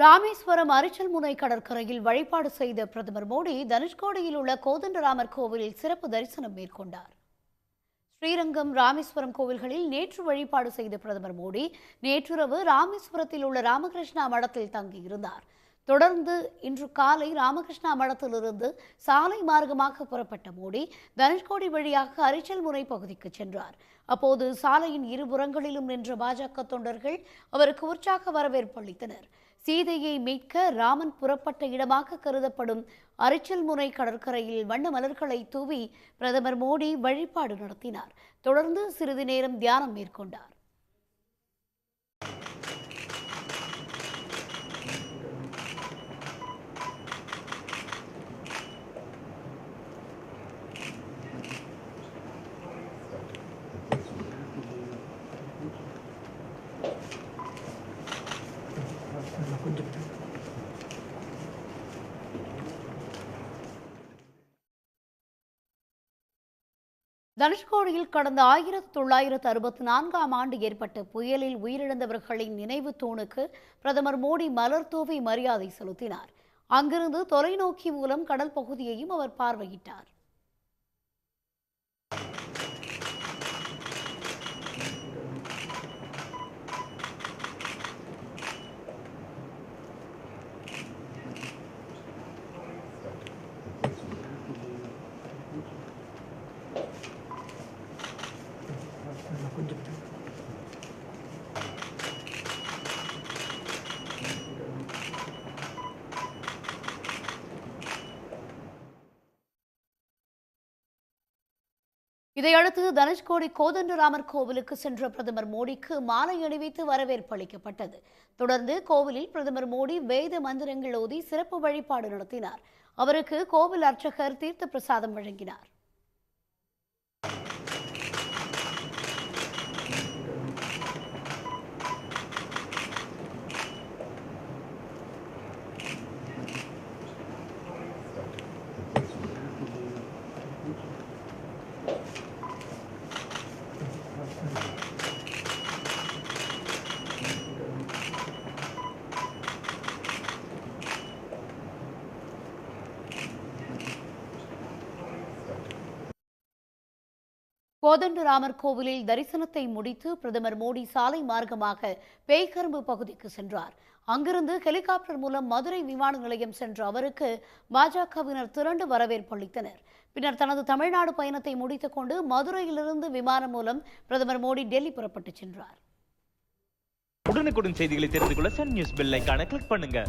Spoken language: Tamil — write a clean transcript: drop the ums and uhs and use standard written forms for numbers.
ராமேஸ்வரம் அரிச்சல்முனை கடற்கரையில் வழிபாடு செய்த பிரதமர் மோடி தனுஷ்கோடியில் உள்ள கோதண்டராமர் கோவிலில் சிறப்பு தரிசனம் மேற்கொண்டார். ஸ்ரீரங்கம், ராமேஸ்வரம் கோவில்களில் நேற்று வழிபாடு செய்த பிரதமர் மோடி நேற்றிரவு ராமேஸ்வரத்தில் உள்ள ராமகிருஷ்ணா மடத்தில் தங்கியிருந்தார். தொடர்ந்து இன்று காலை ராமகிருஷ்ணா மடத்திலிருந்து சாலை மார்க்கமாக புறப்பட்ட மோடி தனுஷ்கோடி வழியாக அரிச்சல்முனை பகுதிக்கு சென்றார். அப்போது சாலையின் இருபுறங்களிலும் நின்ற பாஜக தொண்டர்கள் அவருக்கு உற்சாக வரவேற்பு அளித்தனர். சீதையை மீட்க ராமன் புறப்பட்ட இடமாக கருதப்படும் அரிச்சல்முனை கடற்கரையில் வண்ண மலர்களை தூவி பிரதமர் மோடி வழிபாடு நடத்தினார். தொடர்ந்து சிறிது நேரம் தியானம் மேற்கொண்டார். தனுஷ்கோடியில் கடந்த 1964ஆம் ஆண்டு ஏற்பட்ட புயலில் உயிரிழந்தவர்களின் நினைவு தூணுக்கு பிரதமர் மோடி மலர் தூவி மரியாதை செலுத்தினார். அங்கிருந்து தொலைநோக்கி மூலம் கடல் பகுதியையும் அவர் பார்வையிட்டார். இதையடுத்து தனுஷ்கோடி கோதண்டராமர் கோவிலுக்கு சென்ற பிரதமர் மோடிக்கு மாலை அணிவித்து வரவேற்பு அளிக்கப்பட்டது. தொடர்ந்து கோவிலில் பிரதமர் மோடி வேத மந்திரங்கள் ஓதி சிறப்பு வழிபாடு நடத்தினார். அவருக்கு கோவில் அர்ச்சகர் தீர்த்த பிரசாதம் வழங்கினார். கோதண்டராமர் கோவிலில் தரிசனத்தை முடித்து பிரதமர் மோடி சாலை மார்க்கமாக பேய்கரும்பு பகுதிக்கு சென்றார். அங்கிருந்து ஹெலிகாப்டர் மூலம் மதுரை விமான நிலையம் சென்ற அவருக்கு பாஜகவினர் திரண்டு வரவேற்பு அளித்தனர். பின்னர் தனது தமிழ்நாடு பயணத்தை முடித்துக் கொண்டு மதுரையிலிருந்து விமானம் மூலம் பிரதமர் மோடி டெல்லி புறப்பட்டுச் சென்றார். உடனுக்குடன் செய்திகளை தெரிந்து கொள்ள சன் நியூஸ் பெல் ஐகானை கிளிக் பண்ணுங்க.